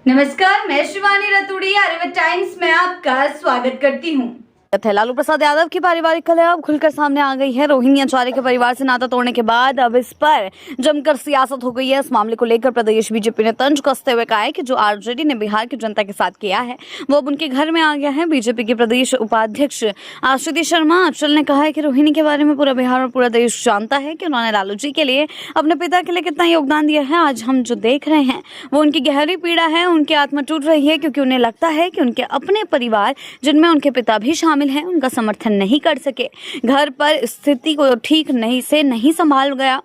नमस्कार, मैं शिवानी रतूड़ी आर्यभट्ट टाइम्स में आपका स्वागत करती हूँ। लालू प्रसाद यादव की पारिवारिक कलह अब खुलकर सामने आ गई है। रोहिणी आचार्य के परिवार से नाता तोड़ने के बाद अब इस पर जमकर सियासत हो गई है। इस मामले को लेकर प्रदेश बीजेपी ने तंज कसते हुए कहा है कि जो आरजेडी ने बिहार की जनता के साथ किया है वो अब उनके घर में आ गया है। बीजेपी के प्रदेश उपाध्यक्ष आशीष शर्मा अचल ने कहा है कि रोहिणी के बारे में पूरा बिहार और पूरा देश जानता है कि उन्होंने लालू जी के लिए, अपने पिता के लिए कितना योगदान दिया है। आज हम जो देख रहे हैं वो उनकी गहरी पीड़ा है, उनकी आत्मा टूट रही है, क्योंकि उन्हें लगता है कि उनके अपने परिवार, जिनमें उनके पिता भी शामिल हैं, उनका समर्थन नहीं कर सके। घर पर स्थिति को ठीक नहीं संभाल गया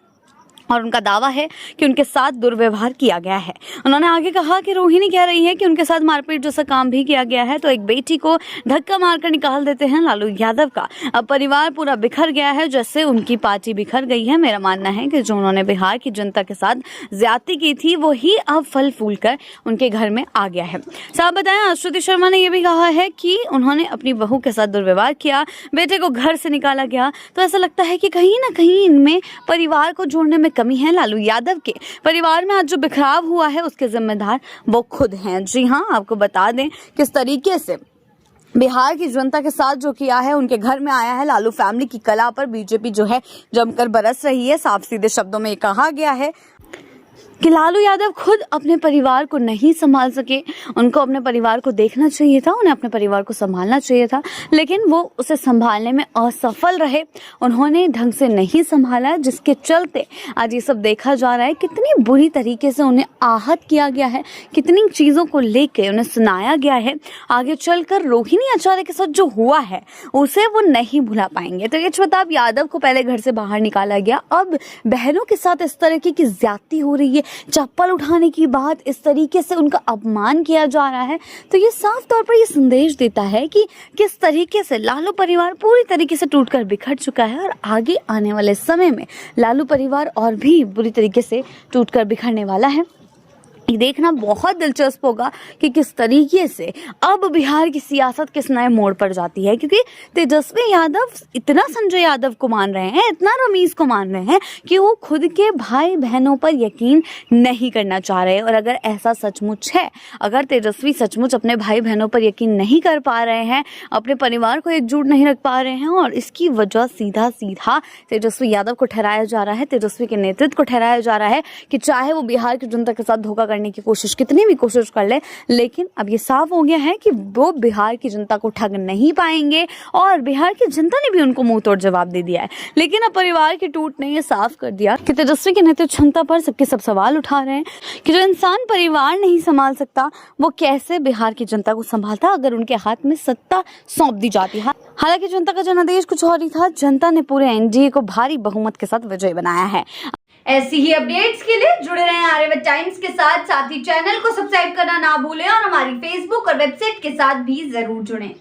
और उनका दावा है कि उनके साथ दुर्व्यवहार किया गया है। उन्होंने आगे कहा कि रोहिणी कह रही है कि उनके साथ मारपीट जैसा काम भी किया गया है, तो एक बेटी को धक्का मारकर निकाल देते हैं लालू यादव का। अब परिवार पूरा बिखर गया है, जैसे उनकी पार्टी बिखर गई है। मेरा मानना है कि जो उन्होंने बिहार की जनता के साथ ज्यादती की थी वो ही अब फल फूल कर उनके घर में आ गया है। साहब बताएं, आशीष शर्मा ने यह भी कहा है कि उन्होंने अपनी बहू के साथ दुर्व्यवहार किया, बेटे को घर से निकाला गया। तो ऐसा लगता है कि कहीं ना कहीं इनमें परिवार को जोड़ने में कमी है। लालू यादव के परिवार में आज जो बिखराव हुआ है उसके जिम्मेदार वो खुद हैं। जी हाँ, आपको बता दें किस तरीके से बिहार की जनता के साथ जो किया है, उनके घर में आया है। लालू फैमिली की कला पर बीजेपी जो है जमकर बरस रही है। साफ सीधे शब्दों में कहा गया है कि लालू यादव खुद अपने परिवार को नहीं संभाल सके। उनको अपने परिवार को देखना चाहिए था, उन्हें अपने परिवार को संभालना चाहिए था, लेकिन वो उसे संभालने में असफल रहे। उन्होंने ढंग से नहीं संभाला, जिसके चलते आज ये सब देखा जा रहा है। कितनी बुरी तरीके से उन्हें आहत किया गया है, कितनी चीज़ों को लेकर उन्हें सुनाया गया है। आगे चलकर रोहिणी आचार्य के साथ जो हुआ है उसे वो नहीं भुला पाएंगे। तो ये प्रताप यादव को पहले घर से बाहर निकाला गया, अब बहनों के साथ इस तरह की ज्यादती हो रही है, चप्पल उठाने की बात, इस तरीके से उनका अपमान किया जा रहा है। तो ये साफ तौर पर ये संदेश देता है कि किस तरीके से लालू परिवार पूरी तरीके से टूटकर बिखर चुका है और आगे आने वाले समय में लालू परिवार और भी बुरी तरीके से टूटकर बिखरने वाला है। ये देखना बहुत दिलचस्प होगा कि किस तरीके से अब बिहार की सियासत किस नए मोड़ पर जाती है, क्योंकि तेजस्वी यादव इतना संजय यादव को मान रहे हैं, इतना रमीज को मान रहे हैं कि वो खुद के भाई बहनों पर यकीन नहीं करना चाह रहे। और अगर ऐसा सचमुच है, अगर तेजस्वी सचमुच अपने भाई बहनों पर यकीन नहीं कर पा रहे हैं, अपने परिवार को एकजुट नहीं रख पा रहे हैं, और इसकी वजह सीधा तेजस्वी यादव को ठहराया जा रहा है, तेजस्वी के नेतृत्व को ठहराया जा रहा है कि चाहे वो बिहार की जनता के साथ धोखा करने की कोशिश, कितनी भी कोशिश कर ले, लेकिन अब ये साफ हो गया है कि वो बिहार की जनता को ठग नहीं पाएंगे। और बिहार की जनता ने भी उनको मुंह तोड़ जवाब दे दिया है। लेकिन अब परिवार की टूट ने ये साफ कर दिया कि तेजस्वी के नेतृत्व क्षमता पर सबके सब सवाल उठा रहे हैं कि जो इंसान परिवार नहीं संभाल सकता वो कैसे बिहार की जनता को संभालता अगर उनके हाथ में सत्ता सौंप दी जाती है। हालांकि जनता का जनादेश कुछ और ही था। जनता ने पूरे एनडीए को भारी बहुमत के साथ विजयी बनाया है। ऐसी ही अपडेट्स के लिए जुड़े रहें आर्यभट्ट टाइम्स के साथ ही चैनल को सब्सक्राइब करना ना भूलें और हमारी फेसबुक और वेबसाइट के साथ भी जरूर जुड़ें।